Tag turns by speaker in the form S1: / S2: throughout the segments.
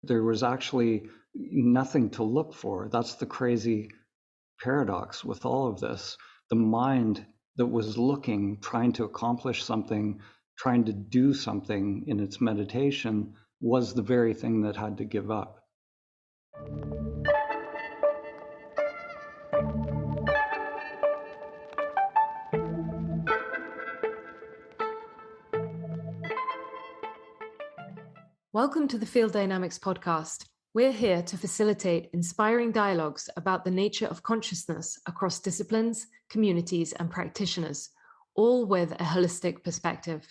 S1: there was actually nothing to look for. That's the crazy paradox with all of this. The mind that was looking, trying to accomplish something, trying to do something in its meditation, was the very thing that had to give up.
S2: Welcome to the Field Dynamics podcast. We're here to facilitate inspiring dialogues about the nature of consciousness across disciplines, communities, and practitioners, all with a holistic perspective.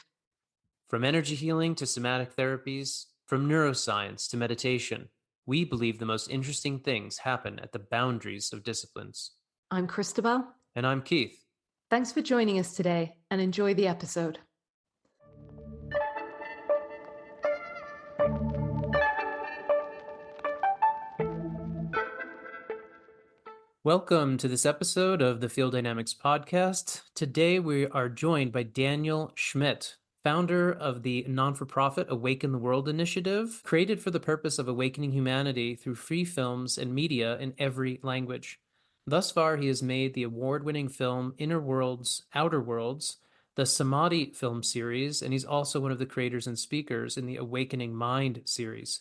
S3: From energy healing to somatic therapies, from neuroscience to meditation, we believe the most interesting things happen at the boundaries of disciplines.
S2: I'm Christabel.
S3: And I'm Keith.
S2: Thanks for joining us today and enjoy the episode.
S3: Welcome to this episode of the Field Dynamics podcast. Today we are joined by Daniel Schmidt, founder of the non-for-profit Awaken the World initiative, created for the purpose of awakening humanity through free films and media in every language. Thus far, he has made the award-winning film Inner Worlds, Outer Worlds, the Samadhi film series, and he's also one of the creators and speakers in the Awakening Mind series.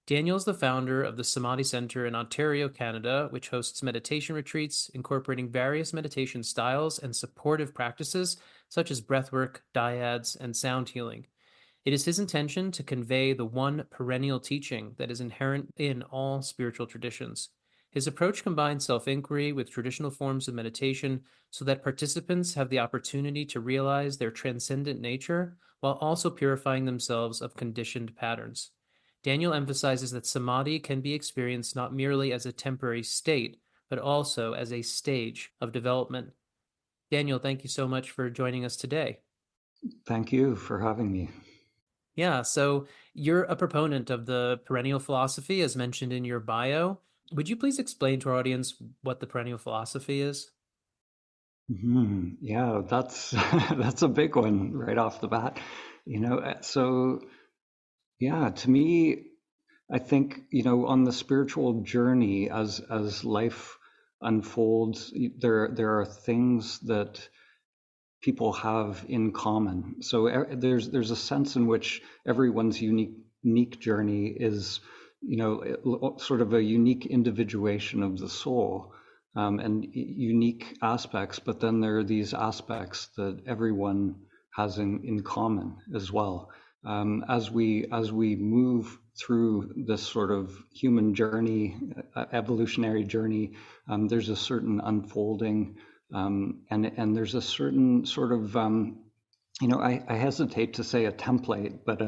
S3: Daniel is the founder of the Samadhi Center in Ontario, Canada, which hosts meditation retreats incorporating various meditation styles and supportive practices such as breathwork, dyads, and sound healing. It is his intention to convey the one perennial teaching that is inherent in all spiritual traditions. His approach combines self-inquiry with traditional forms of meditation so that participants have the opportunity to realize their transcendent nature while also purifying themselves of conditioned patterns. Daniel emphasizes that samadhi can be experienced not merely as a temporary state, but also as a stage of development. Daniel, thank you so much for joining us today.
S1: Thank you for having me.
S3: Yeah, so you're a proponent of the perennial philosophy, as mentioned in your bio. Would you please explain to our audience what the perennial philosophy is?
S1: Yeah, that's that's a big one right off the bat. So yeah, to me, I think, on the spiritual journey as life unfolds, there are things that people have in common. So there's a sense in which everyone's unique journey is, sort of a unique individuation of the soul, and unique aspects. But then there are these aspects that everyone has in common as well. As we move through this sort of human journey, evolutionary journey, there's a certain unfolding, and there's a certain sort of, I hesitate to say a template, but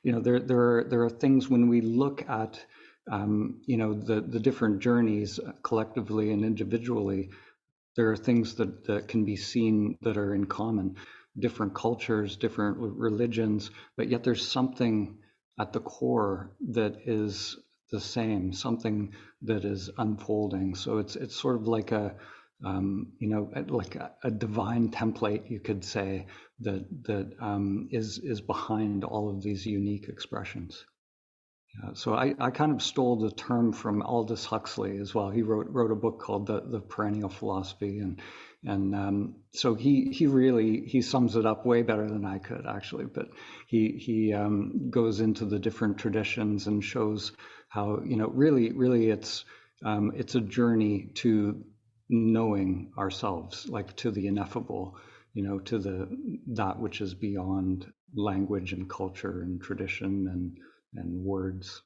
S1: there are things when we look at the different journeys collectively and individually. There are things that can be seen that are in common. Different cultures, different religions, but yet there's something at the core that is the same, something that is unfolding. So it's sort of like a divine template, you could say, that is behind all of these unique expressions. So I kind of stole the term from Aldous Huxley as well. He wrote a book called the Perennial Philosophy, and so he sums it up way better than I could, actually. But he goes into the different traditions and shows how, really it's a journey to knowing ourselves, like to the ineffable, to that which is beyond language and culture and tradition and words.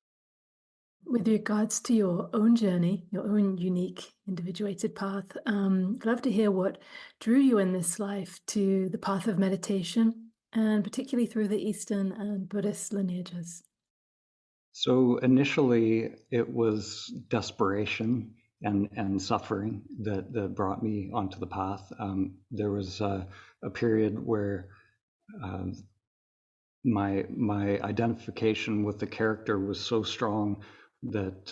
S4: With regards to your own journey, your own unique individuated path, I'd love to hear what drew you in this life to the path of meditation, and particularly through the Eastern and Buddhist lineages.
S1: So initially it was desperation and suffering that brought me onto the path. There was a period where my identification with the character was so strong that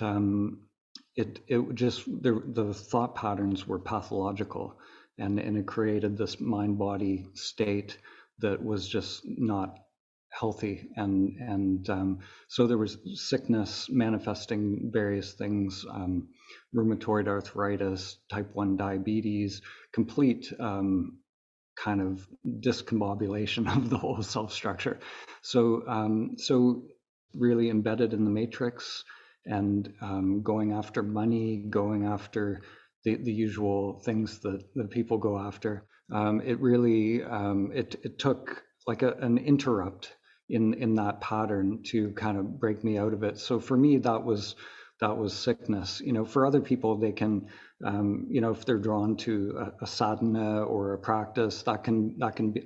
S1: the thought patterns were pathological, and it created this mind-body state that was just not healthy, and so there was sickness manifesting various things, rheumatoid arthritis, type 1 diabetes, complete kind of discombobulation of the whole self structure. So really embedded in the matrix, and going after money, going after the usual things that people go after. It really it took like an interrupt in that pattern to kind of break me out of it. So for me, that was sickness. For other people, they can, if they're drawn to a sadhana or a practice, that can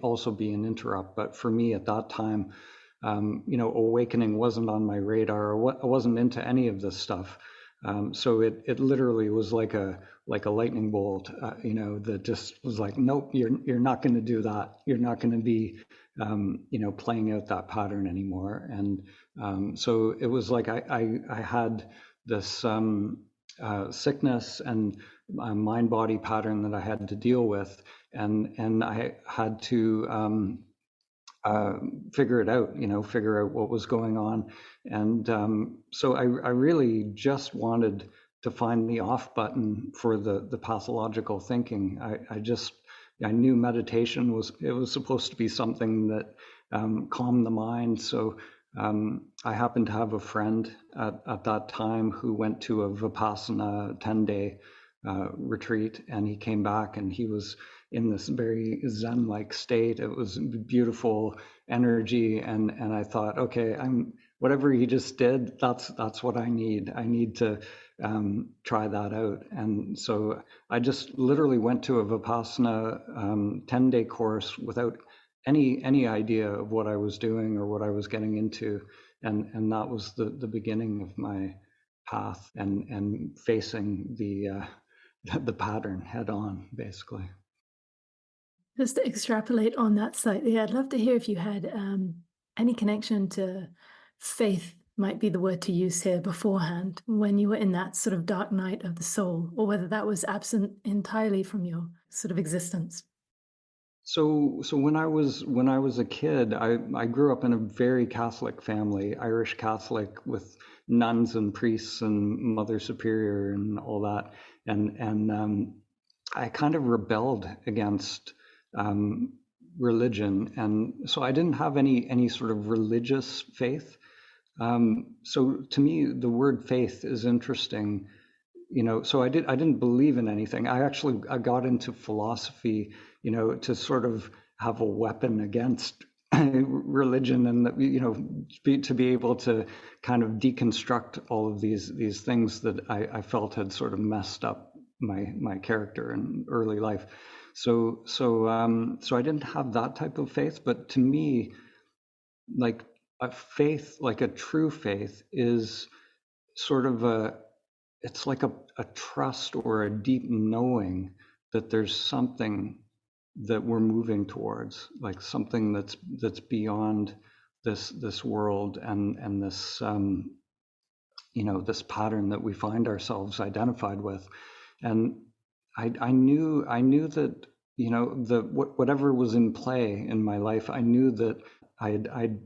S1: also be an interrupt. But for me at that time, awakening wasn't on my radar. I wasn't into any of this stuff. So it literally was like a lightning bolt, that just was like, nope, you're not going to do that. You're not going to be, playing out that pattern anymore. And so it was like I had this sickness and mind-body pattern that I had to deal with, and I had to figure it out, figure out what was going on. And so I really just wanted to find the off button for the pathological thinking. I knew meditation was supposed to be something that calmed the mind. So I happened to have a friend at that time who went to a Vipassana 10-day retreat, and he came back and he was in this very Zen-like state. It was beautiful energy, and I thought, okay, whatever he just did, that's what I need. I need to try that out. And so I just literally went to a Vipassana 10-day course without any idea of what I was doing or what I was getting into, and that was the beginning of my path and facing the pattern head on, basically.
S4: Just to extrapolate on that slightly, I'd love to hear if you had any connection to faith, might be the word to use here, beforehand, when you were in that sort of dark night of the soul, or whether that was absent entirely from your sort of existence.
S1: So when I was a kid, I grew up in a very Catholic family, Irish Catholic, with nuns and priests and Mother Superior and all that, and I kind of rebelled against religion, and so I didn't have any sort of religious faith. So to me, the word faith is interesting. So I didn't believe in anything. I got into philosophy, to sort of have a weapon against religion, and to be able to kind of deconstruct all of these things that I felt had sort of messed up my character in early life. So I didn't have that type of faith, but to me, like a faith, like a true faith, is sort of it's like a trust or a deep knowing that there's something that we're moving towards, like something that's beyond this world and this this pattern that we find ourselves identified with. And I knew that whatever was in play in my life, I knew that I'd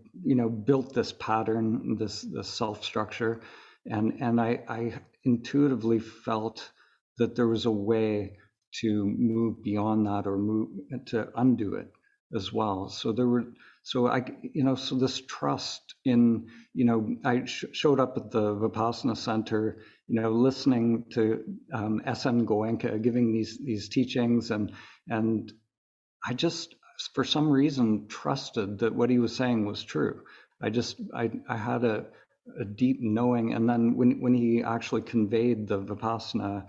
S1: built this pattern, this self structure, and I intuitively felt that there was a way to move beyond that, or move to undo it as well. So so this trust in, I showed up at the Vipassana Center, listening to S.N. Goenka giving these teachings, and I just, for some reason, trusted that what he was saying was true. I had a deep knowing, and then when he actually conveyed the Vipassana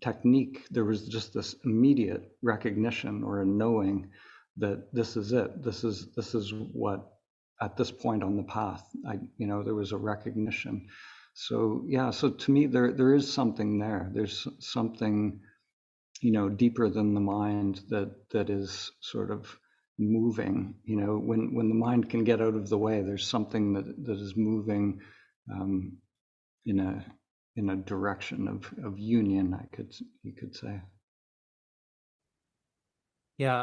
S1: technique, there was just this immediate recognition or a knowing that this is it. This is what, at this point on the path, there was a recognition. So yeah, so to me, there is something there. There's something, deeper than the mind that is sort of moving. When the mind can get out of the way, there's something that is moving in a direction of union, you could say.
S3: Yeah,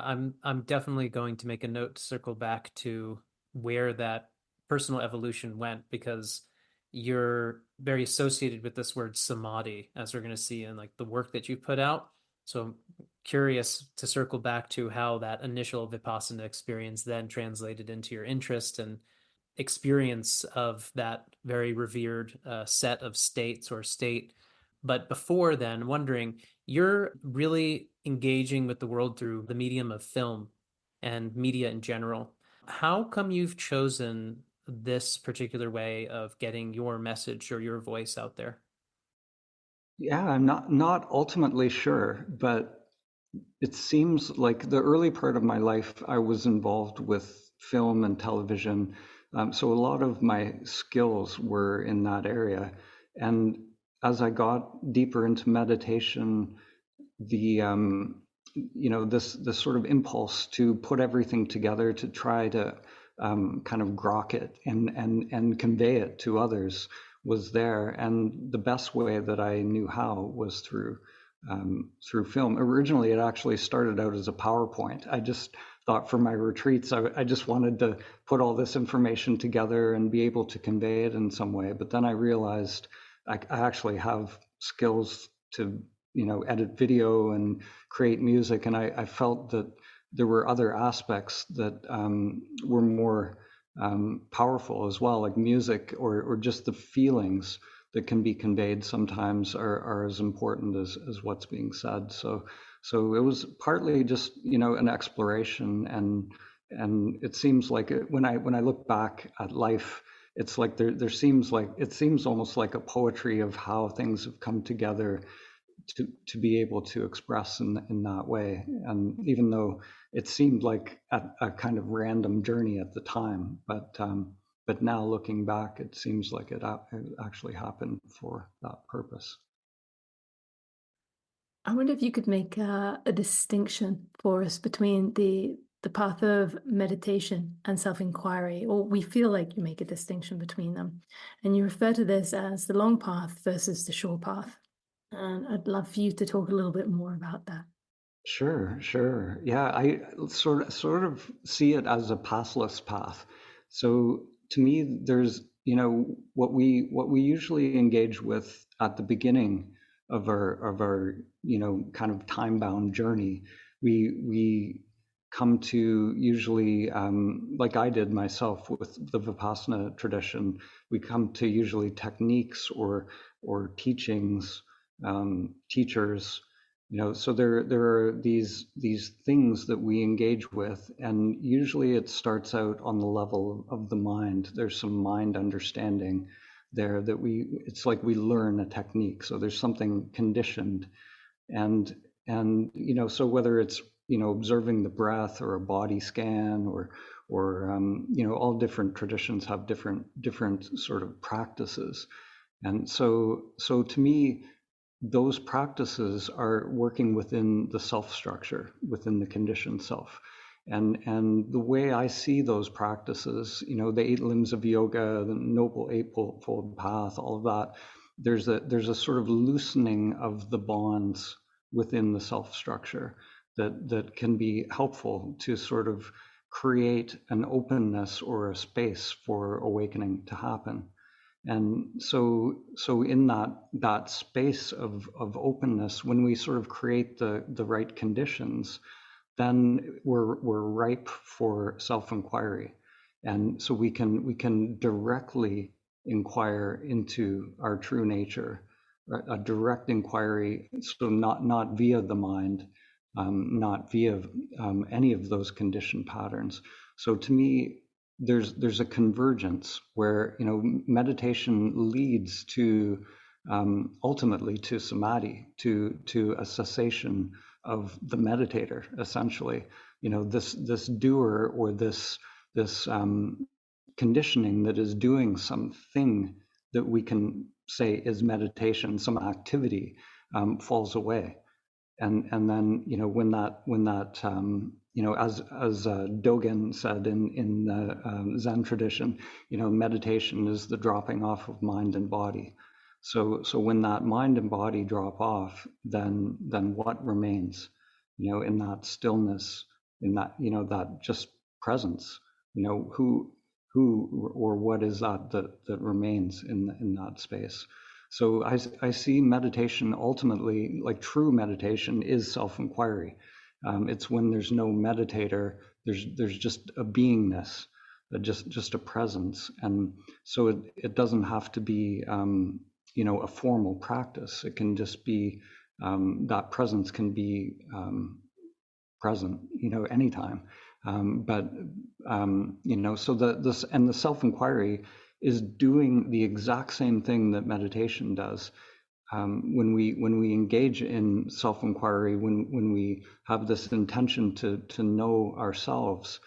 S3: I'm definitely going to make a note to circle back to where that personal evolution went, because you're very associated with this word samadhi, as we're going to see in like the work that you put out. So I'm curious to circle back to how that initial Vipassana experience then translated into your interest and experience of that very revered set of states or state. But before then, wondering, you're really engaging with the world through the medium of film and media in general. How come you've chosen this particular way of getting your message or your voice out there?
S1: Yeah, I'm not ultimately sure, but it seems like the early part of my life, I was involved with film and television. So a lot of my skills were in that area. And as I got deeper into meditation, the this sort of impulse to put everything together to try to kind of grok it and convey it to others was there. And the best way that I knew how was through film. Originally, it actually started out as a PowerPoint. I just thought for my retreats, I just wanted to put all this information together and be able to convey it in some way. But then I realized I actually have skills to, edit video and create music. And I felt that there were other aspects that were more powerful as well, like music or just the feelings that can be conveyed sometimes are as important as what's being said. So it was partly just, an exploration, and it seems like when I look back at life, it's like there seems almost like a poetry of how things have come together to be able to express in that way. And even though it seemed like a kind of random journey at the time, but now looking back, it seems like it actually happened for that purpose.
S4: I wonder if you could make a distinction for us between the path of meditation and self-inquiry, or we feel like you make a distinction between them. And you refer to this as the long path versus the short path. And I'd love for you to talk a little bit more about that.
S1: Sure. Yeah, I sort of see it as a pathless path. So to me, there's, what we usually engage with at the beginning of our kind of time-bound journey. We come to usually, like I did myself with the Vipassana tradition, we come to usually techniques or teachings, teachers. So there are these things that we engage with, and usually it starts out on the level of the mind. There's some mind understanding there that it's like we learn a technique. So there's something conditioned, and so whether it's observing the breath or a body scan or all different traditions have different sort of practices, and so to me, those practices are working within the self structure, within the conditioned self. And the way I see those practices, the 8 limbs of yoga, the Noble Eightfold Path, all of that, there's a sort of loosening of the bonds within the self structure that can be helpful to sort of create an openness or a space for awakening to happen. And so in that space of openness, when we sort of create the right conditions, then we're ripe for self-inquiry. And so we can directly inquire into our true nature, a direct inquiry, so not via the mind, not via any of those conditioned patterns. So to me, there's a convergence where meditation leads to ultimately to samadhi, to a cessation of the meditator, essentially. This doer or this conditioning that is doing something that we can say is meditation, some activity, falls away. And then when that as Dogen said in the Zen tradition, meditation is the dropping off of mind and body. So when that mind and body drop off, then what remains? In that stillness, in that that just presence. who or what is that remains in that space. So I see meditation ultimately, like true meditation, is self-inquiry. It's when there's no meditator, there's just a beingness, just a presence, and so it doesn't have to be a formal practice. It can just be that presence can be present, anytime. So the self-inquiry is doing the exact same thing that meditation does. When we engage in self-inquiry, when we have this intention to know ourselves,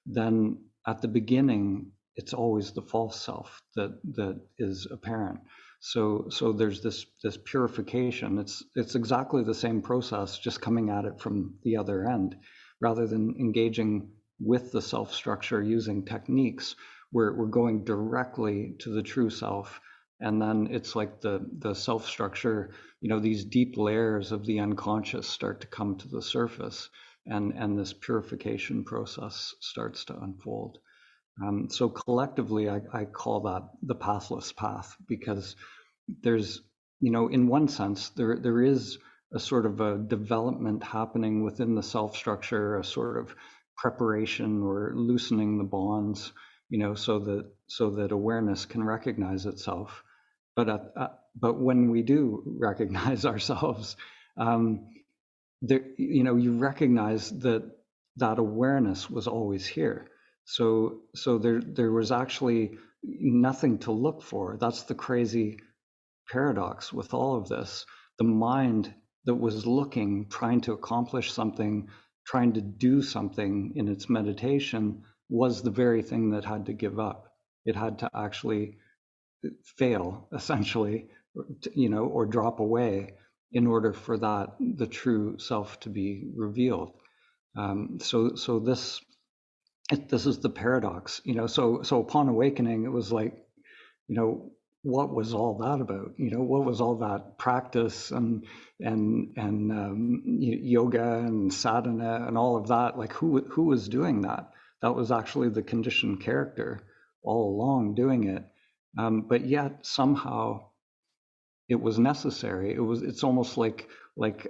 S1: then at the beginning it's always the false self that is apparent. So there's this purification. It's exactly the same process, just coming at it from the other end, rather than engaging with the self structure using techniques. We're going directly to the true self, and then it's like the self structure, these deep layers of the unconscious start to come to the surface, and this purification process starts to unfold. So collectively, I call that the pathless path, because there's, in one sense, there is a sort of a development happening within the self structure, a sort of preparation or loosening the bonds, so that awareness can recognize itself. But when we do recognize ourselves, you recognize that awareness was always here. So there was actually nothing to look for. That's the crazy paradox with all of this. The mind that was looking, trying to accomplish something, trying to do something in its meditation, was the very thing that had to give up. It had to actually fail, essentially, or drop away in order for the true self to be revealed. So this is the paradox, So upon awakening, it was like, what was all that about? What was all that practice and yoga and sadhana and all of that? Like, who was doing that? That was actually the conditioned character all along doing it. But yet somehow it was necessary. It's almost like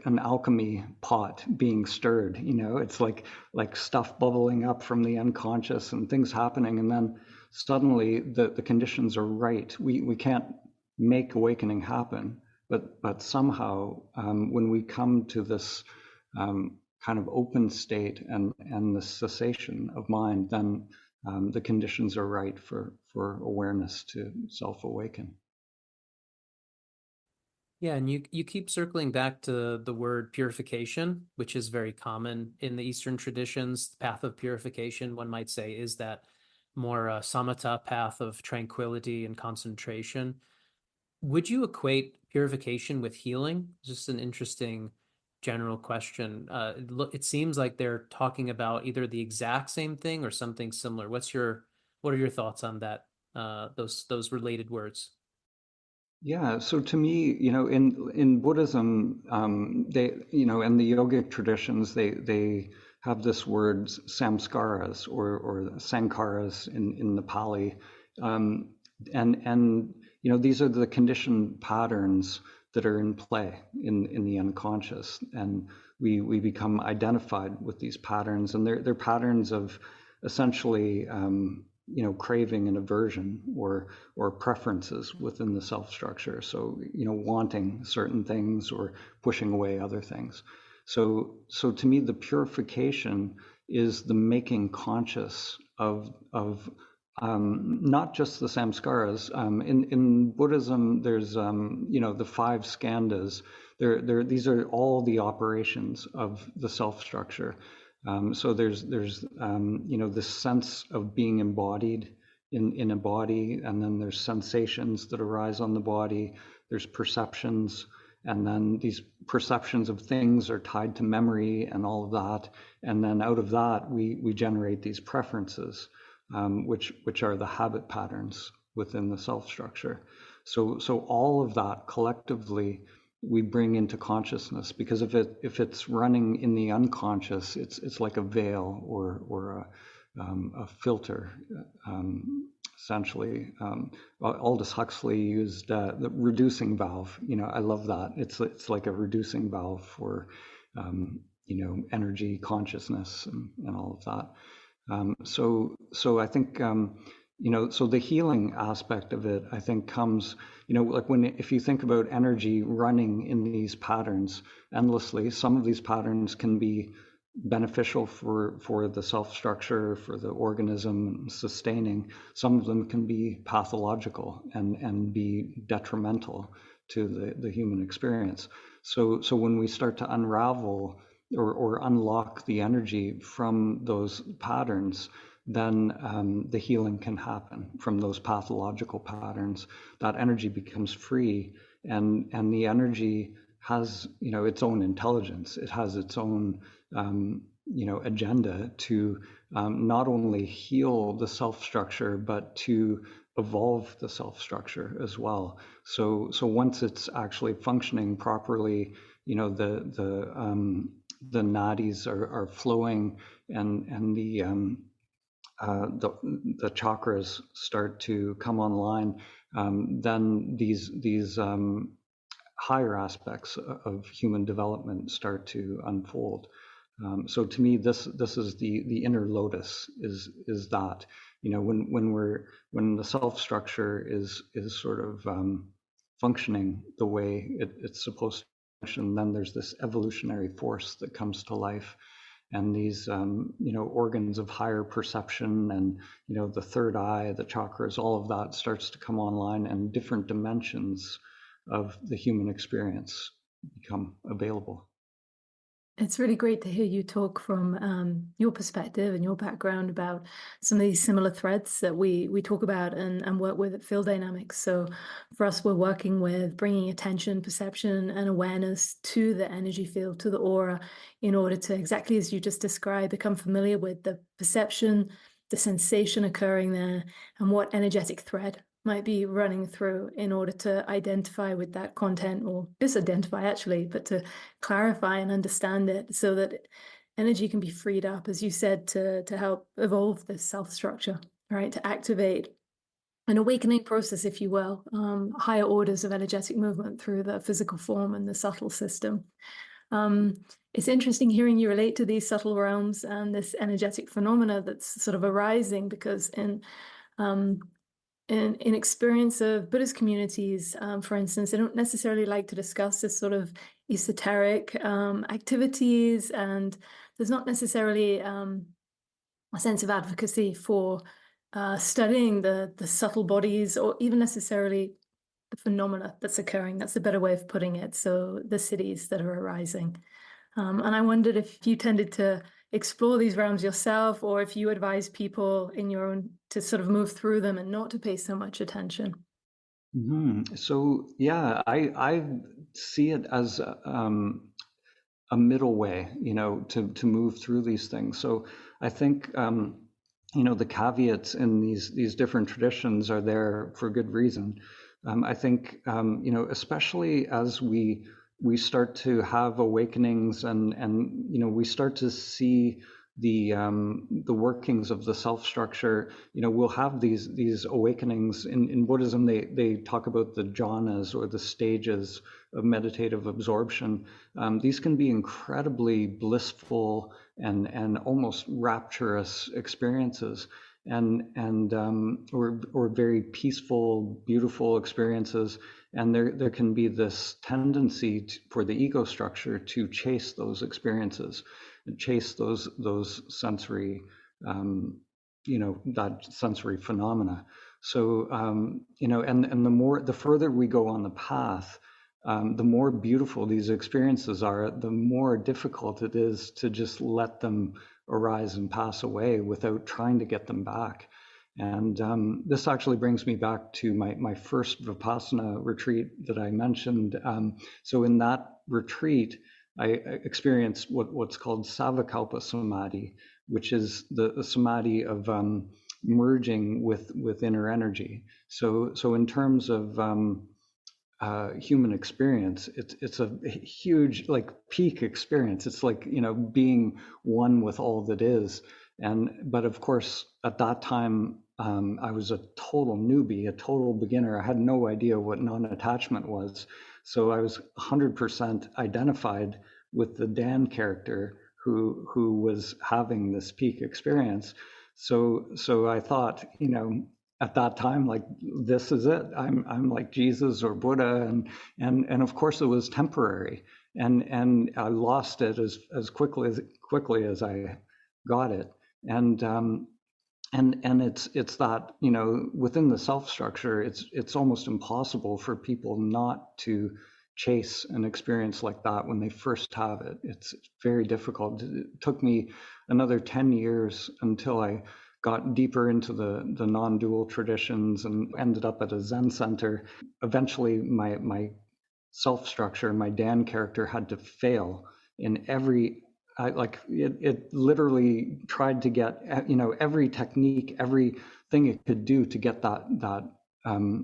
S1: an alchemy pot being stirred. It's like stuff bubbling up from the unconscious and things happening, and then suddenly the conditions are right. We can't make awakening happen, but somehow when we come to this kind of open state and the cessation of mind, then the conditions are right for awareness to self-awaken.
S3: Yeah, and you keep circling back to the word purification, which is very common in the Eastern traditions. The path of purification, one might say, is that more samatha path of tranquility and concentration. Would you equate purification with healing? Just an interesting general question. It seems like they're talking about either the exact same thing or something similar. What are your thoughts on that? Those related words?
S1: Yeah, so to me, in Buddhism, they, in the yogic traditions, they have this word samskaras or sankharas in the Pali, and these are the conditioned patterns that are in play in the unconscious, and we become identified with these patterns, and they're patterns of essentially craving and aversion or preferences within the self structure. So wanting certain things or pushing away other things. So to me, the purification is the making conscious of not just the samskaras. In Buddhism, there's the 5 skandhas. These are all the operations of the self structure. So there's this sense of being embodied in a body, and then there's sensations that arise on the body. There's perceptions, and then these perceptions of things are tied to memory and all of that. And then out of that, we generate these preferences, which are the habit patterns within the self structure. So all of that collectively we bring into consciousness, because if it's running in the unconscious, it's like a veil or a filter, essentially. Aldous Huxley used the reducing valve. I love that. It's like a reducing valve for energy, consciousness, and all of that. So I think so the healing aspect of it, I think, comes like if you think about energy running in these patterns endlessly, some of these patterns can be beneficial for the self structure, for the organism sustaining. Some of them can be pathological and be detrimental to the human experience. So when we start to unravel or unlock the energy from those patterns, then the healing can happen from those pathological patterns. That energy becomes free, and the energy has its own intelligence. It has its own agenda to not only heal the self structure, but to evolve the self structure as well. So once it's actually functioning properly, the nadis are flowing, and the chakras start to come online, then these higher aspects of human development start to unfold. So to me, this is the inner lotus, is that when the self structure is sort of functioning the way it's supposed to function, then there's this evolutionary force that comes to life, and these organs of higher perception, and the third eye, the chakras, all of that starts to come online, and different dimensions of the human experience become available.
S4: It's really great to hear you talk from your perspective and your background about some of these similar threads that we talk about and work with at Field Dynamics. So for us, we're working with bringing attention, perception, and awareness to the energy field, to the aura, in order to, exactly as you just described, become familiar with the perception, the sensation occurring there, and what energetic thread might be running through, in order to identify with that content, or disidentify actually, but to clarify and understand it, so that energy can be freed up, as you said, to help evolve this self structure, right? To activate an awakening process, if you will, higher orders of energetic movement through the physical form and the subtle system. It's interesting hearing you relate to these subtle realms and this energetic phenomena that's sort of arising, because in experience of Buddhist communities, for instance, they don't necessarily like to discuss this sort of esoteric activities, and there's not necessarily a sense of advocacy for studying the subtle bodies, or even necessarily the phenomena that's occurring. That's a better way of putting it. So the cities that are arising. And I wondered if you tended to explore these realms yourself, or if you advise people in your own to sort of move through them and not to pay so much attention.
S1: So yeah, I see it as a middle way, to move through these things. So I think the caveats in these different traditions are there for good reason. I think especially as we start to have awakenings, and we start to see the workings of the self structure. We'll have these awakenings. In Buddhism, they talk about the jhanas, or the stages of meditative absorption. These can be incredibly blissful and almost rapturous experiences, or very peaceful, beautiful experiences. And there can be this tendency for the ego structure to chase those experiences, and chase those sensory, that sensory phenomena. So, and the further we go on the path, the more beautiful these experiences are, the more difficult it is to just let them arise and pass away without trying to get them back. And this actually brings me back to my first Vipassana retreat that I mentioned. So in that retreat, I experienced what's called Savikalpa Samadhi, which is the samadhi of merging with inner energy. So in terms of human experience, it's a huge, like, peak experience. It's like being one with all that is. But of course, at that time, I was a total newbie, a total beginner. I had no idea what non-attachment was. So I was 100% identified with the Dan character who was having this peak experience. So I thought, at that time, like, this is it. I'm like Jesus or Buddha, and of course it was temporary, and I lost it as quickly as I got it, and it's that, within the self structure, it's almost impossible for people not to chase an experience like that when they first have it. It's very difficult. It took me another 10 years until I got deeper into the non-dual traditions and ended up at a Zen center. Eventually, my self structure, my Dan character, had to fail in every. It literally tried to get, every technique, everything it could do to get that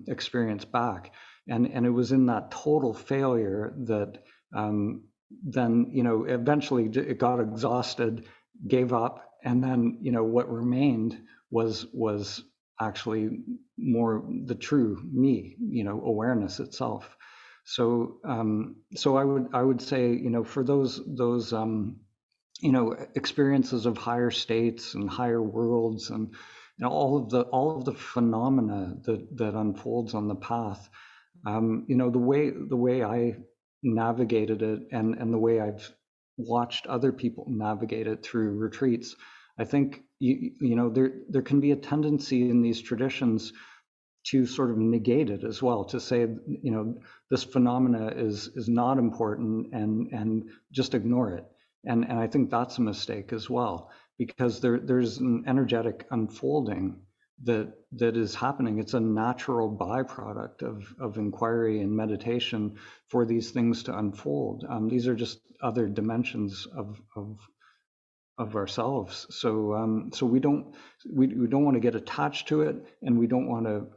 S1: experience back, and it was in that total failure that then, eventually it got exhausted, gave up, and then, what remained was actually more the true me, awareness itself. So I would say, for those experiences of higher states and higher worlds, and all of the phenomena that unfolds on the path, the way I navigated it, and the way I've watched other people navigate it through retreats, I think there can be a tendency in these traditions to sort of negate it as well, to say, this phenomena is not important, and just ignore it. And I think that's a mistake as well, because there's an energetic unfolding that is happening. It's a natural byproduct of inquiry and meditation for these things to unfold. These are just other dimensions of ourselves. So we don't want to get attached to it, and we don't want to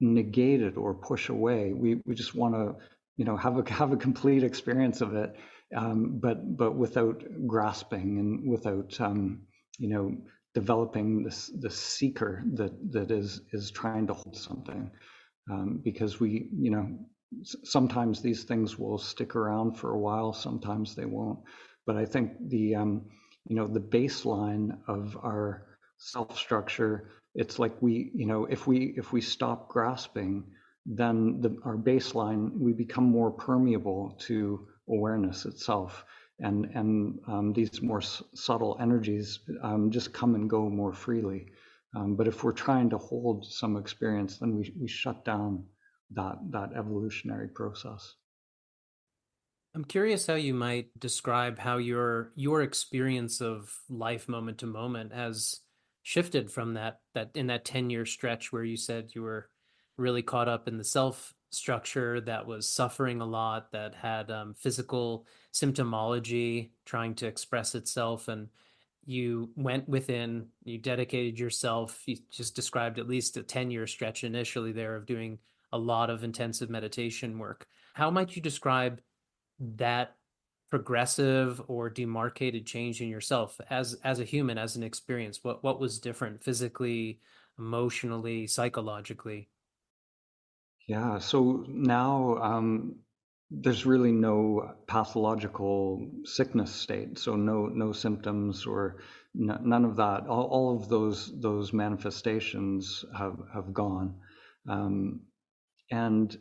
S1: negate it or push away. We just want to have a complete experience of it, but without grasping, and without developing this seeker that is trying to hold something, because sometimes these things will stick around for a while, sometimes they won't. But I think the baseline of our self structure, it's like if we stop grasping, then our baseline, we become more permeable to awareness itself, and these more subtle energies just come and go more freely. But if we're trying to hold some experience, then we shut down that evolutionary process.
S3: I'm curious how you might describe how your experience of life moment to moment has shifted from that in that 10-year stretch where you said you were really caught up in the self structure that was suffering a lot, that had physical symptomology trying to express itself, and you went within, you dedicated yourself. You just described at least a 10-year stretch initially there of doing a lot of intensive meditation work. How might you describe that progressive or demarcated change in yourself as a human, as an experience? What was different physically, emotionally, psychologically?
S1: Yeah, so now there's really no pathological sickness state, so no symptoms or none of that. All of those manifestations have gone, and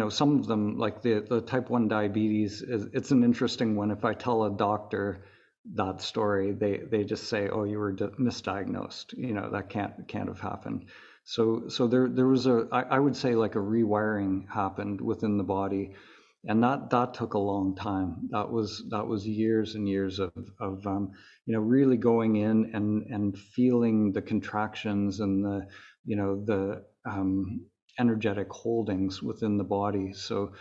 S1: some of them, like the type 1 diabetes, it's an interesting one. If I tell a doctor that story, they just say, "Oh, you were misdiagnosed. That can't have happened." So there was I would say, like, a rewiring happened within the body, and that took a long time. That was years and years of really going in and feeling the contractions and the energetic holdings within the body. So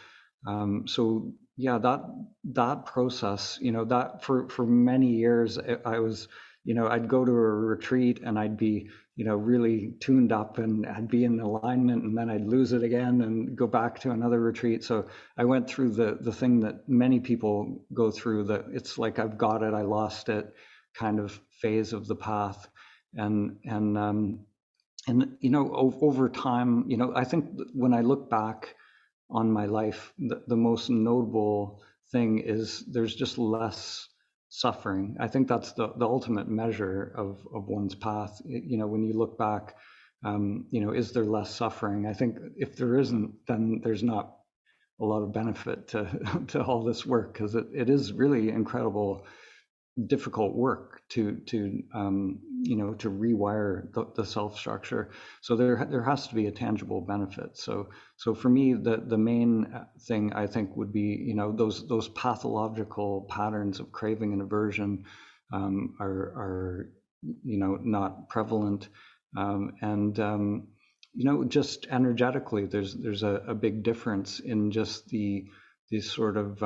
S1: yeah, that process, that for many years, I was, I'd go to a retreat and I'd be, really tuned up, and I'd be in alignment, and then I'd lose it again and go back to another retreat. So I went through the thing that many people go through, that it's like, I've got it, I lost it kind of phase of the path, and over time, I think when I look back on my life, the most notable thing is there's just less suffering. I think that's the ultimate measure of one's path. When you look back, is there less suffering? I think if there isn't, then there's not a lot of benefit to all this work, because it is really incredible, difficult work to rewire the self structure. So there has to be a tangible benefit. So for me, the main thing I think would be those pathological patterns of craving and aversion are not prevalent, and just energetically there's a big difference in just these sort of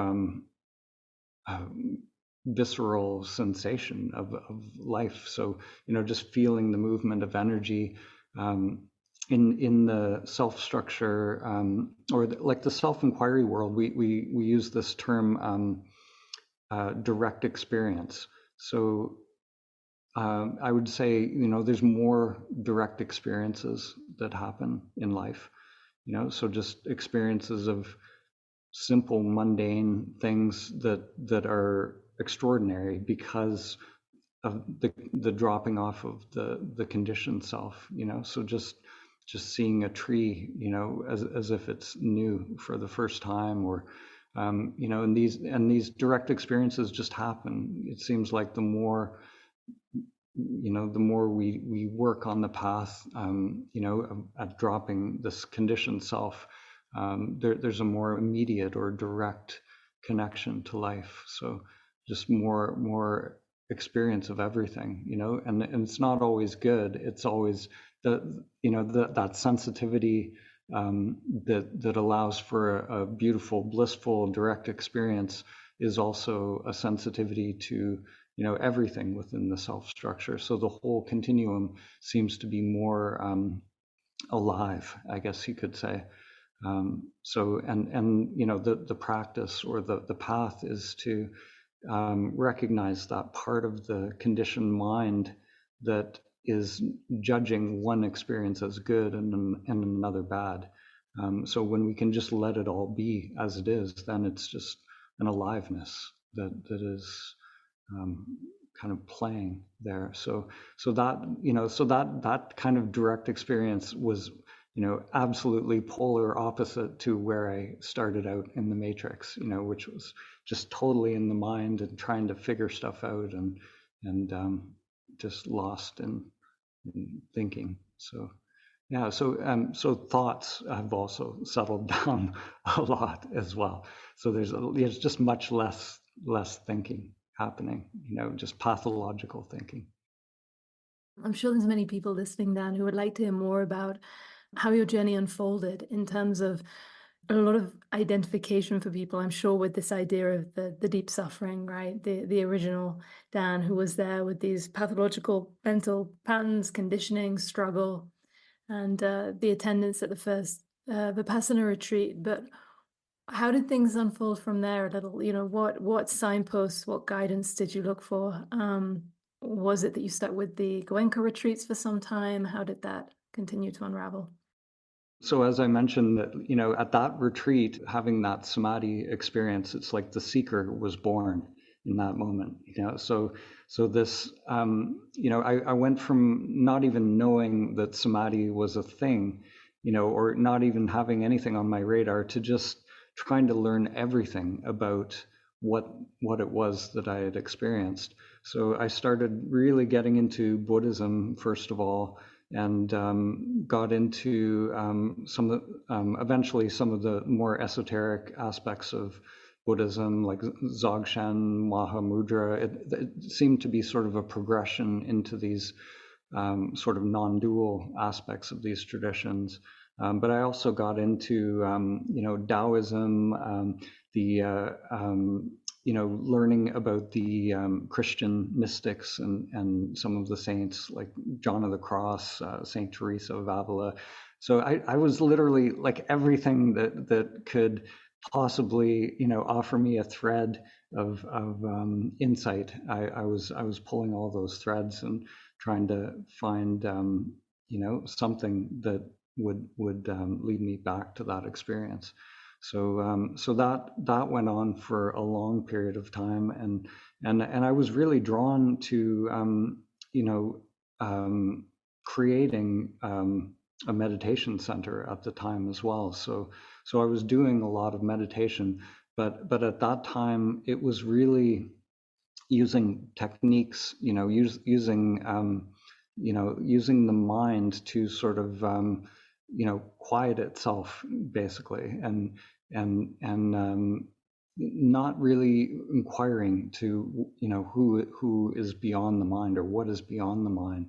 S1: visceral sensation of life. So just feeling the movement of energy in the self structure, or like the self inquiry world. We use this term direct experience. So I would say there's more direct experiences that happen in life. So just experiences of simple mundane things that are extraordinary because of the dropping off of the conditioned self. So just seeing a tree as if it's new for the first time, or and these direct experiences just happen. It seems like the more we work on the path at dropping this conditioned self, there's a more immediate or direct connection to life. So just more experience of everything, and it's not always good. It's always that sensitivity that allows for a beautiful, blissful, direct experience is also a sensitivity to everything within the self structure. So the whole continuum seems to be more alive, I guess you could say. So the practice or the path is to recognize that part of the conditioned mind that is judging one experience as good and another bad. So when we can just let it all be as it is, then it's just an aliveness that is kind of playing there. So that kind of direct experience was absolutely polar opposite to where I started out in the Matrix, which was just totally in the mind and trying to figure stuff out and just lost in thinking. So yeah, so thoughts have also settled down a lot as well. So there's just much less thinking happening, just pathological thinking.
S4: I'm sure there's many people listening, Dan, who would like to hear more about how your journey unfolded in terms of a lot of identification for people, I'm sure, with this idea of the deep suffering, right? The original Dan who was there with these pathological mental patterns, conditioning, struggle, and the attendance at the first Vipassana retreat. But how did things unfold from there a little? What signposts, what guidance did you look for? Was it that you stuck with the Goenka retreats for some time? How did that continue to unravel?
S1: So as I mentioned, that at that retreat, having that samadhi experience, it's like the seeker was born in that moment. So this, I went from not even knowing that samadhi was a thing, or not even having anything on my radar, to just trying to learn everything about what it was that I had experienced. So I started really getting into Buddhism first of all, and got into eventually some of the more esoteric aspects of Buddhism, like Dzogchen, Mahamudra. It seemed to be sort of a progression into these sort of non-dual aspects of these traditions. But I also got into Taoism, learning about the Christian mystics and some of the saints like John of the Cross, Saint Teresa of Avila. So I was literally like everything that could possibly, offer me a thread of insight. I was pulling all those threads and trying to find something that would lead me back to that experience. So that went on for a long period of time, and I was really drawn to creating a meditation center at the time as well. So I was doing a lot of meditation, but at that time it was really using techniques, using the mind to sort of quiet itself, basically, and not really inquiring to who is beyond the mind or what is beyond the mind.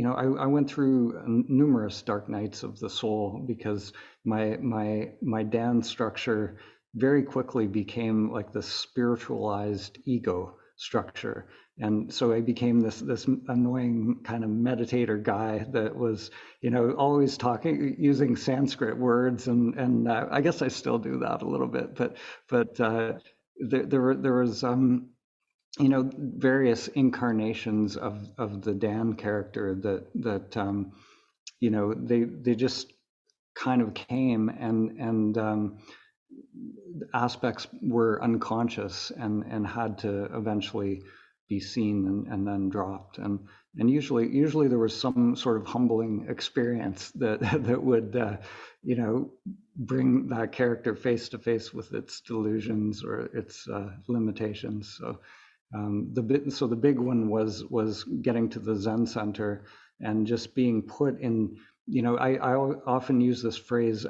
S1: I went through numerous dark nights of the soul because my Dan structure very quickly became like this spiritualized ego structure, and so I became this annoying kind of meditator guy that was always talking using Sanskrit words, and I guess I still do that a little bit, but there was various incarnations of the Dan character that they just kind of came, and aspects were unconscious and had to eventually be seen and then dropped, and usually there was some sort of humbling experience that would bring that character face to face with its delusions or its limitations. So the big one was getting to the Zen center and just being put in, I often use this phrase,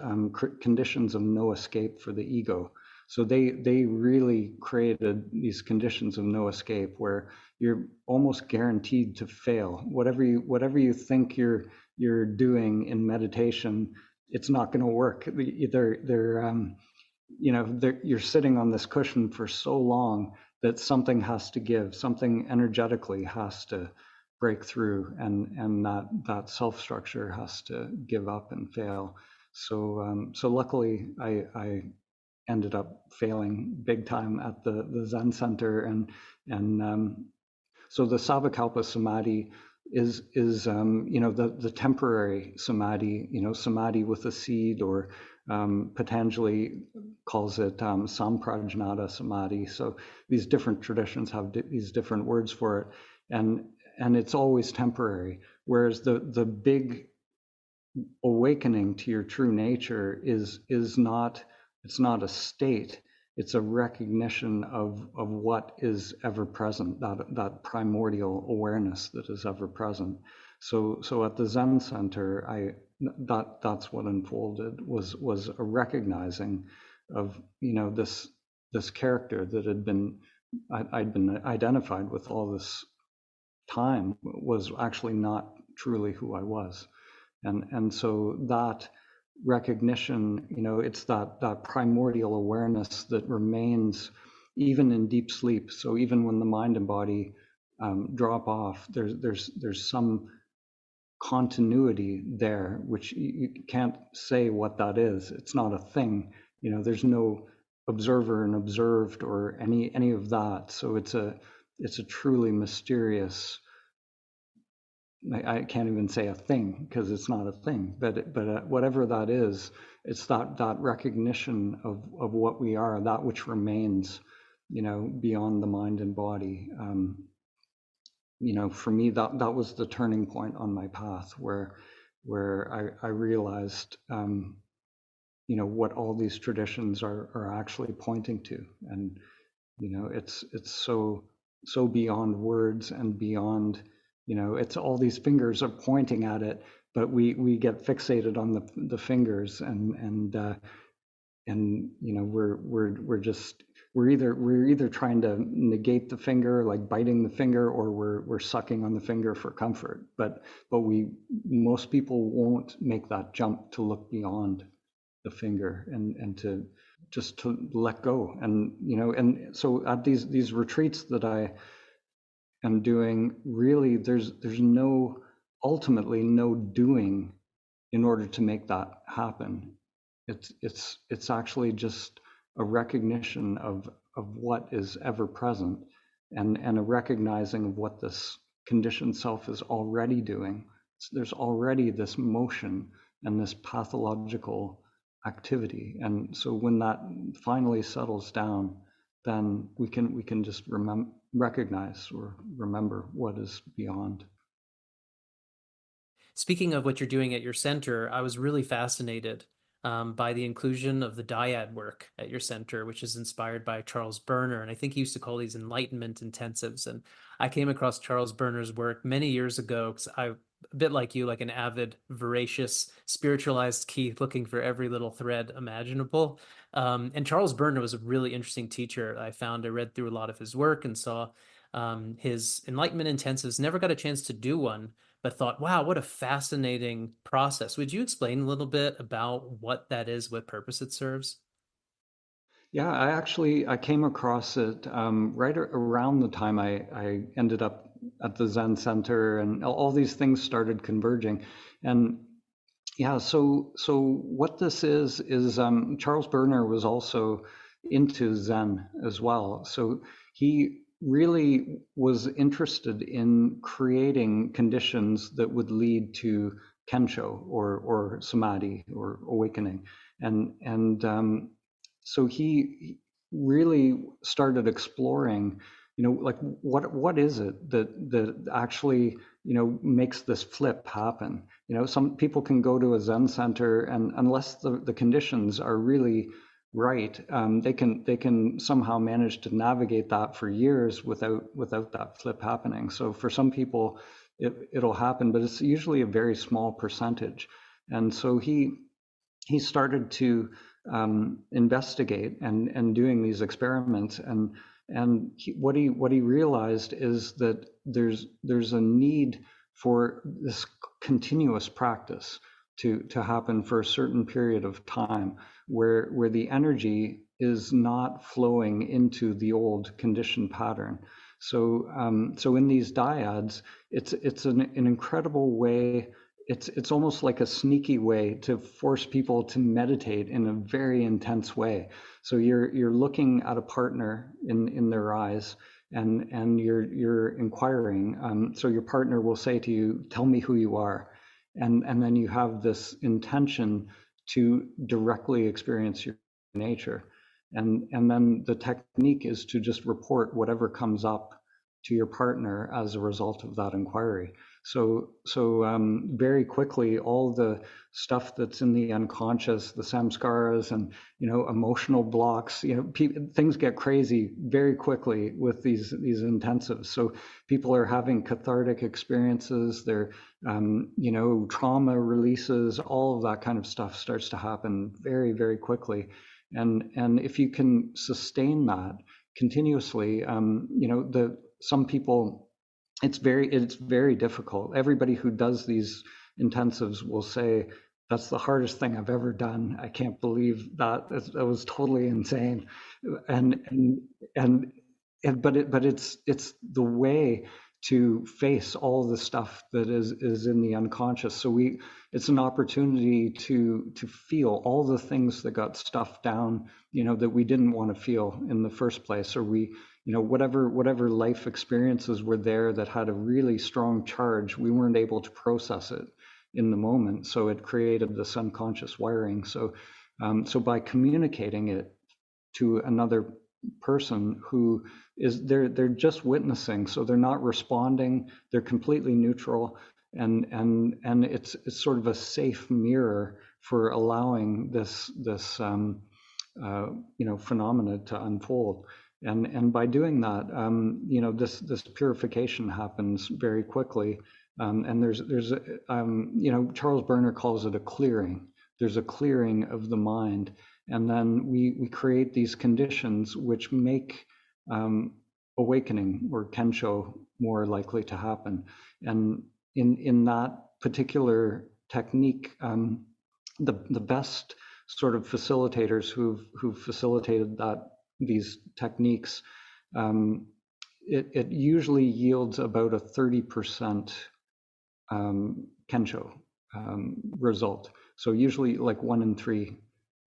S1: conditions of no escape for the ego. So they really created these conditions of no escape where you're almost guaranteed to fail. Whatever you think you're doing in meditation, it's not going to work. You're sitting on this cushion for so long that something has to give, something energetically has to break through, and that self structure has to give up and fail. So luckily I ended up failing big time at the Zen center, and so the Sabakalpa Samadhi is the temporary samadhi, samadhi with a seed, or Patanjali calls it samprajnata samadhi. So these different traditions have these different words for it, and it's always temporary. Whereas the big awakening to your true nature is not, it's not a state. It's a recognition of what is ever present, that primordial awareness that is ever present. So at the Zen center, that's what unfolded, was a recognizing of this character that I'd been identified with all this time was actually not truly who I was, and so that recognition, it's that primordial awareness that remains even in deep sleep. So even when the mind and body drop off, there's some continuity there, which you can't say what that is. It's not a thing. There's no observer and observed or any of that. So it's a truly mysterious, I can't even say a thing because it's not a thing, but whatever that is, it's that recognition of what we are, that which remains, beyond the mind and body. For me, that was the turning point on my path where I realized, what all these traditions are actually pointing to, and it's so beyond words and beyond. It's all these fingers are pointing at it, but we get fixated on the fingers, and we're either trying to negate the finger, like biting the finger, or we're sucking on the finger for comfort. But most people won't make that jump to look beyond the finger and to just to let go. And so at these retreats that I am doing, really there's ultimately no doing in order to make that happen. It's actually just a recognition of what is ever present, and a recognizing of what this conditioned self is already doing. So there's already this motion and this pathological activity. And so when that finally settles down, then we can just recognize or remember what is beyond.
S3: Speaking of what you're doing at your center, I was really fascinated by the inclusion of the dyad work at your center, which is inspired by Charles Berner. And I think he used to call these enlightenment intensives. And I came across Charles Berner's work many years ago because I, a bit like you, like an avid, voracious, spiritualized Keith, looking for every little thread imaginable. And Charles Berner was a really interesting teacher. I read through a lot of his work and saw his enlightenment intensives. Never got a chance to do one, but thought, wow, what a fascinating process. Would you explain a little bit about what that is, what purpose it serves?
S1: Yeah, I came across it right around the time I ended up at the Zen Center, and all these things started converging. And yeah, so what this is Charles Berner was also into Zen as well. So he really was interested in creating conditions that would lead to Kensho or samadhi or awakening, and so he really started exploring, like what is it that actually makes this flip happen. Some people can go to a Zen center, and unless the conditions are really right, they can somehow manage to navigate that for years without that flip happening. So for some people it'll happen, but it's usually a very small percentage. And so he started to investigate and doing these experiments, and what he realized is that there's a need for this continuous practice to happen for a certain period of time, where the energy is not flowing into the old conditioned pattern. So in these dyads, it's an incredible way. It's almost like a sneaky way to force people to meditate in a very intense way. So you're looking at a partner in their eyes, and you're inquiring. So your partner will say to you, "Tell me who you are," and then you have this intention to directly experience your nature, and then the technique is to just report whatever comes up to your partner as a result of that inquiry. So very quickly, all the stuff that's in the unconscious, the samskaras and emotional blocks, things get crazy very quickly with these intensives. So people are having cathartic experiences. They're trauma releases. All of that kind of stuff starts to happen very, very quickly. And if you can sustain that continuously, some people, it's very difficult. Everybody who does these intensives will say, "That's the hardest thing I've ever done. I can't believe that. That was totally insane." But it's the way to face all the stuff that is in the unconscious. So it's an opportunity to feel all the things that got stuffed down, that we didn't want to feel in the first place, or whatever life experiences were there that had a really strong charge, we weren't able to process it in the moment. So it created this unconscious wiring. So by communicating it to another person who is they're just witnessing, so they're not responding, they're completely neutral, and it's sort of a safe mirror for allowing this phenomena to unfold. And by doing that, this purification happens very quickly. And there's Charles Berner calls it a clearing. There's a clearing of the mind, and then we create these conditions which make awakening or Kensho more likely to happen. And in that particular technique, the best sort of facilitators who've facilitated these techniques, it usually yields about a 30% Kensho result. So usually like 1 in 3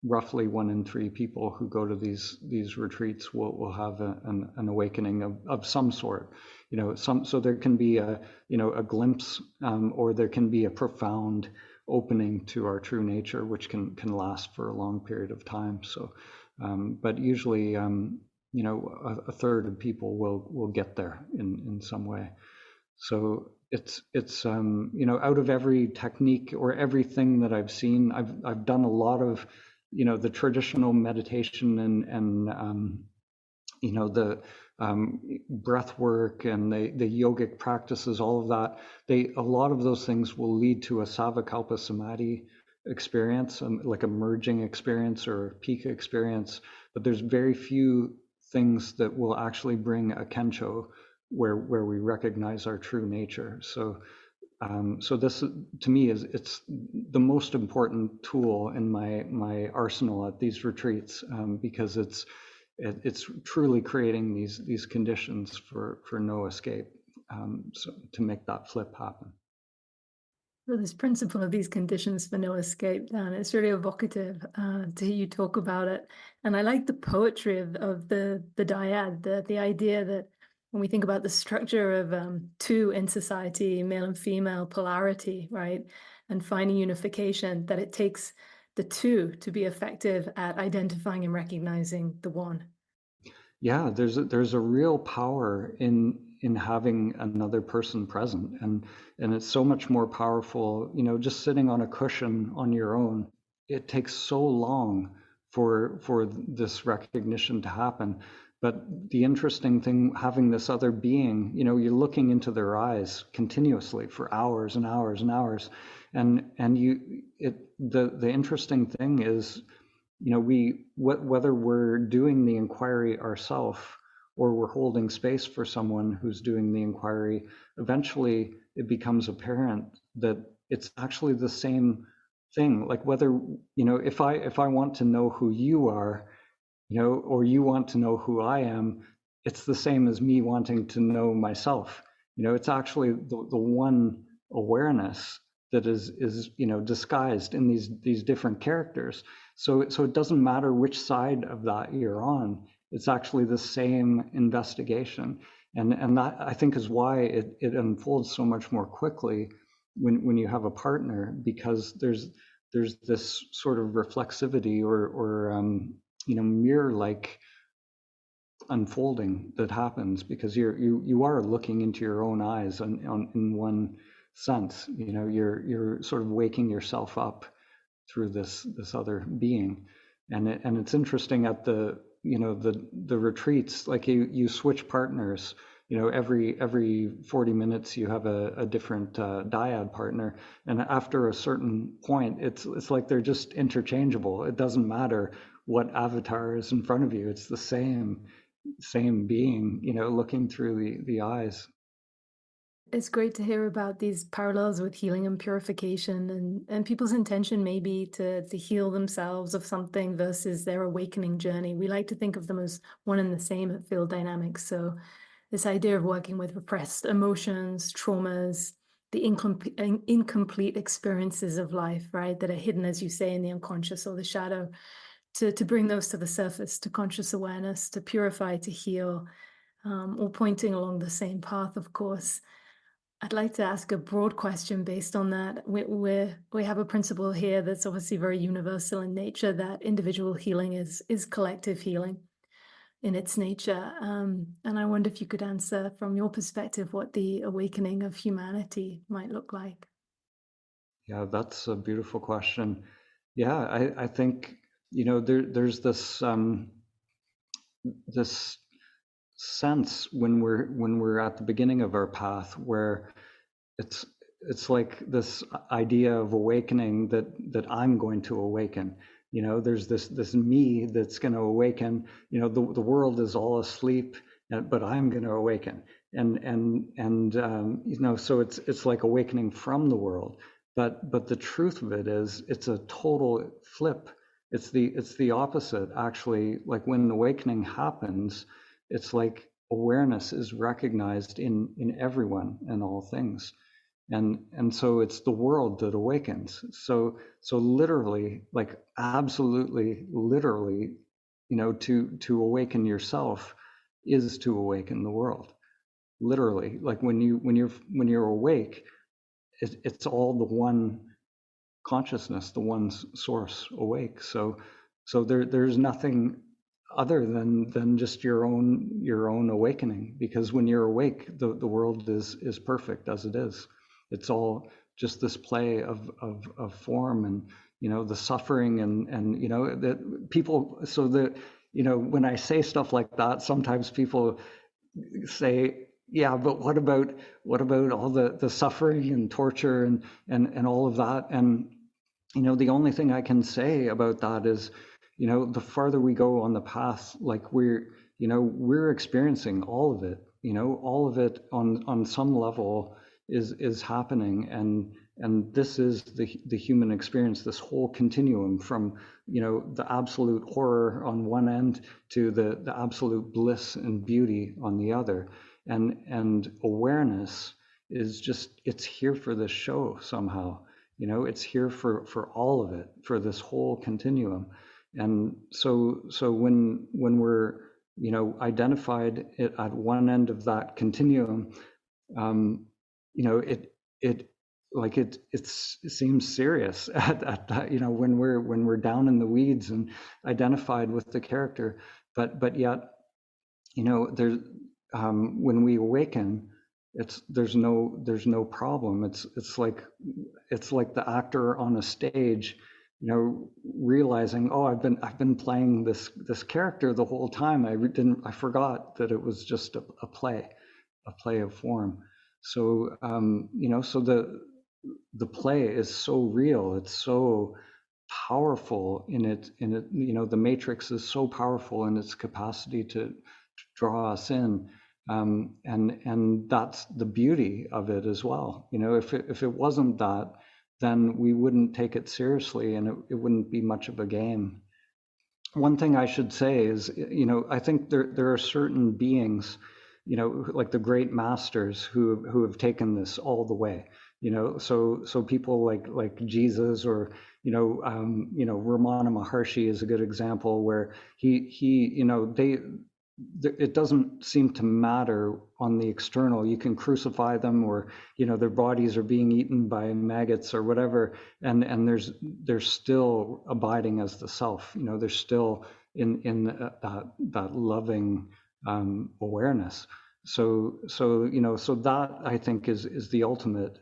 S1: roughly 1 in 3 people who go to these retreats will have an awakening of some sort. So there can be a glimpse, or there can be a profound opening to our true nature, which can last for a long period of time. So, but usually, a third of people will get there in some way. So it's out of every technique or everything that I've seen, I've done a lot of the traditional meditation and the breath work and the yogic practices, all of that. A lot of those things will lead to a Savikalpa Samadhi experience, like a merging experience or a peak experience. But there's very few things that will actually bring a Kensho where we recognize our true nature. So this, to me, it's the most important tool in my arsenal at these retreats, because it's truly creating these conditions for no escape, so to make that flip happen.
S4: So this principle of these conditions for no escape, Dan, it's really evocative to hear you talk about it. And I like the poetry of the dyad, the idea that when we think about the structure of two in society, male and female polarity, right, and finding unification, that it takes the two to be effective at identifying and recognizing the one.
S1: Yeah, there's a real power in having another person present, and it's so much more powerful. Just sitting on a cushion on your own, it takes so long for this recognition to happen. But the interesting thing, having this other being, you're looking into their eyes continuously for hours and hours and hours, and the interesting thing is, whether we're doing the inquiry ourselves or we're holding space for someone who's doing the inquiry, eventually it becomes apparent that it's actually the same thing. Like whether, if I want to know who you are, or you want to know who I am, it's the same as me wanting to know myself. It's actually the one awareness that is disguised in these different characters. So it doesn't matter which side of that you're on. It's actually the same investigation, and that, I think, is why it unfolds so much more quickly when you have a partner, because there's this sort of reflexivity or mirror-like unfolding that happens, because you are looking into your own eyes in one sense. You're sort of waking yourself up through this other being, and it's interesting at the retreats, like you switch partners. Every 40 minutes you have a different dyad partner, and after a certain point, it's like they're just interchangeable. It doesn't matter what avatar is in front of you; it's the same being, looking through the eyes.
S4: It's great to hear about these parallels with healing and purification, and people's intention may be to heal themselves of something versus their awakening journey. We like to think of them as one and the same at Field Dynamics. So this idea of working with repressed emotions, traumas, the incomplete experiences of life, right, that are hidden, as you say, in the unconscious or the shadow, to bring those to the surface, to conscious awareness, to purify, to heal, all pointing along the same path, of course. I'd like to ask a broad question based on that. We have a principle here that's obviously very universal in nature, that individual healing is collective healing in its nature. And I wonder if you could answer from your perspective what the awakening of humanity might look like.
S1: Yeah, that's a beautiful question. Yeah, I think, there's this this sense when we're at the beginning of our path, where it's like this idea of awakening, that I'm going to awaken. There's this me that's going to awaken. The world is all asleep, but I'm going to awaken. And so it's like awakening from the world. But the truth of it is, it's a total flip. It's the opposite, actually. Like when awakening happens, it's like awareness is recognized in everyone and all things. And so it's the world that awakens. So literally, like absolutely literally, to awaken yourself is to awaken the world. Literally, like when you're awake, it's all the one consciousness, the one source awake. So there's nothing other than just your own awakening, because when you're awake, the world is perfect as it is. It's all just this play of form, and the suffering, and that people. So that when I say stuff like that, sometimes people say, yeah, but what about all the suffering and torture and all of that? And the only thing I can say about that is, the farther we go on the path, like we're experiencing all of it. All of it on some level is happening, and this is the human experience, this whole continuum from the absolute horror on one end to the absolute bliss and beauty on the other. And awareness is just, it's here for this show somehow. It's here for all of it, for this whole continuum. And so when we're identified at one end of that continuum, it seems serious at that, when we're down in the weeds and identified with the character, but yet there's when we awaken, there's no problem. It's like the actor on a stage, realizing, oh, I've been playing this character the whole time. I forgot that it was just a play of form. So so the play is so real. It's so powerful in it. The matrix is so powerful in its capacity to draw us in. And that's the beauty of it as well. If it wasn't that, then we wouldn't take it seriously, and it wouldn't be much of a game. One thing I should say is, I think there are certain beings, like the great masters who have taken this all the way. So people like Jesus, or Ramana Maharshi is a good example, where it doesn't seem to matter on the external. You can crucify them, or their bodies are being eaten by maggots or whatever, and they're still abiding as the self. They're still in that loving awareness. So that, I think, is the ultimate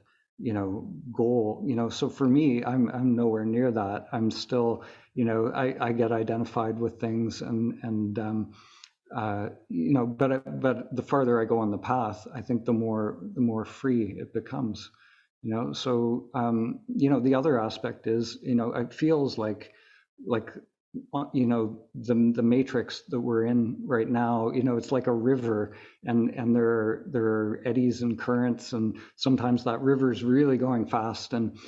S1: goal. So for me, I'm nowhere near that. I'm still, I get identified with things, and but the farther I go on the path, I think the more free it becomes. So the other aspect is, it feels like the matrix that we're in right now, it's like a river, and there are eddies and currents, and sometimes that river is really going fast, and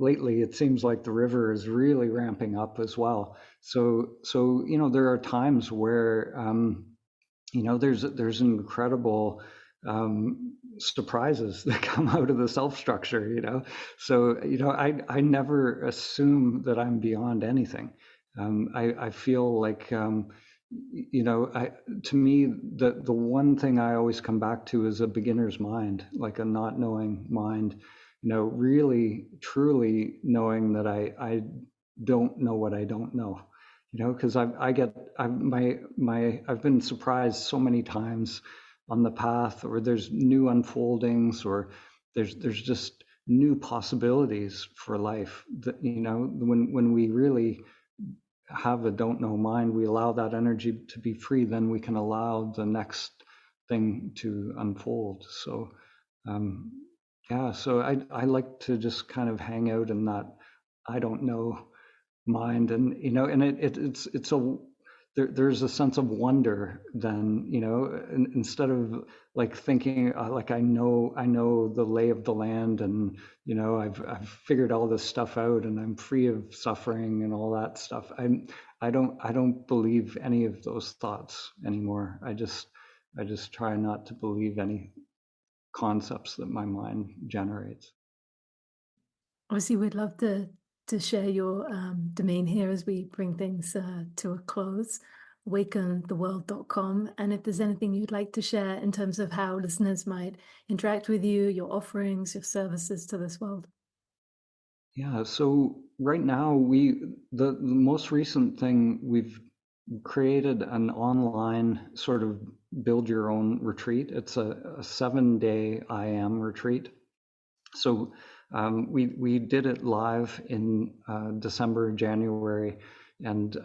S1: lately it seems like the river is really ramping up as well. So there are times where there's incredible surprises that come out of the self structure. So I never assume that I'm beyond anything. I feel like to me, the one thing I always come back to is a beginner's mind, like a not knowing mind. Really truly knowing that I don't know what I don't know. Because I've been surprised so many times on the path, or there's new unfoldings, or there's just new possibilities for life. That when we really have a don't know mind, we allow that energy to be free, then we can allow the next thing to unfold. So so I like to just kind of hang out in that I don't know mind, and there's a sense of wonder then, instead of like thinking like I know the lay of the land, and I've figured all this stuff out, and I'm free of suffering and all that stuff. I don't believe any of those thoughts anymore. I just try not to believe any concepts that my mind generates.
S4: Obviously, we'd love to share your domain here as we bring things to a close, awakentheworld.com. And if there's anything you'd like to share in terms of how listeners might interact with you, your offerings, your services to this world.
S1: Yeah, so right now the most recent thing, we've created an online sort of build your own retreat. It's a 7-day I Am retreat. So we did it live in December, January, and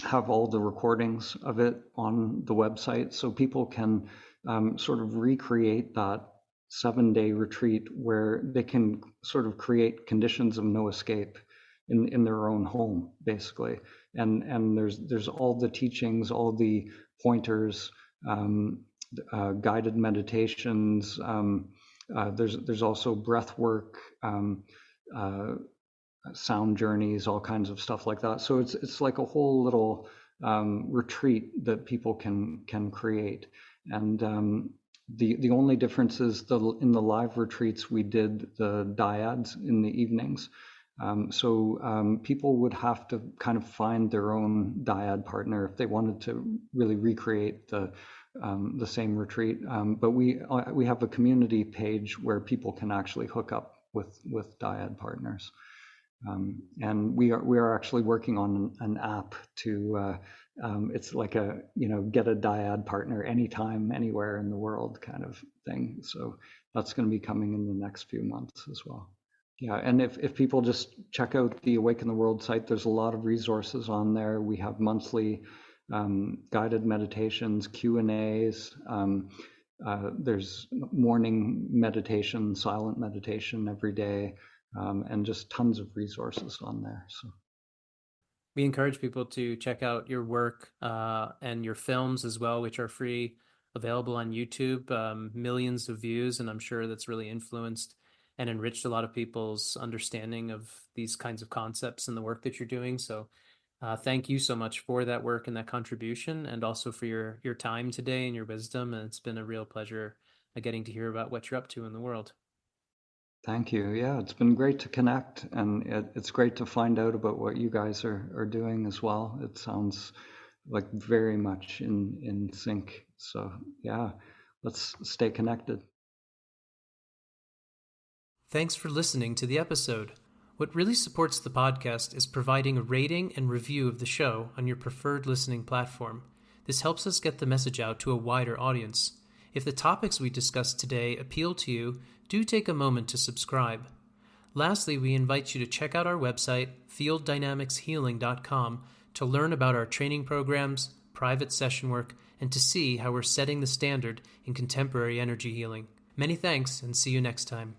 S1: have all the recordings of it on the website, so people can sort of recreate that 7-day retreat where they can sort of create conditions of no escape in their own home, basically. And there's all the teachings, all the pointers, guided meditations. There's also breath work, sound journeys, all kinds of stuff like that. So it's like a whole little retreat that people can create. And the only difference is in the live retreats we did the dyads in the evenings. So people would have to kind of find their own dyad partner if they wanted to really recreate the same retreat. But we have a community page where people can actually hook up with dyad partners. And we are actually working on an app to it's like a get a dyad partner anytime, anywhere in the world kind of thing. So that's going to be coming in the next few months as well. Yeah, and if people just check out the Awaken the World site, there's a lot of resources on there. We have monthly guided meditations, Q&As. There's morning meditation, silent meditation every day. And just tons of resources on there. So
S3: we encourage people to check out your work and your films as well, which are free, available on YouTube, millions of views, and I'm sure that's really influenced and enriched a lot of people's understanding of these kinds of concepts and the work that you're doing. So thank you so much for that work and that contribution, and also for your time today and your wisdom. And it's been a real pleasure getting to hear about what you're up to in the world.
S1: Thank you. Yeah, it's been great to connect, and it's great to find out about what you guys are doing as well. It sounds like very much in sync. So yeah, let's stay connected.
S3: Thanks for listening to the episode. What really supports the podcast is providing a rating and review of the show on your preferred listening platform. This helps us get the message out to a wider audience. If the topics we discussed today appeal to you, do take a moment to subscribe. Lastly, we invite you to check out our website, fielddynamicshealing.com, to learn about our training programs, private session work, and to see how we're setting the standard in contemporary energy healing. Many thanks, and see you next time.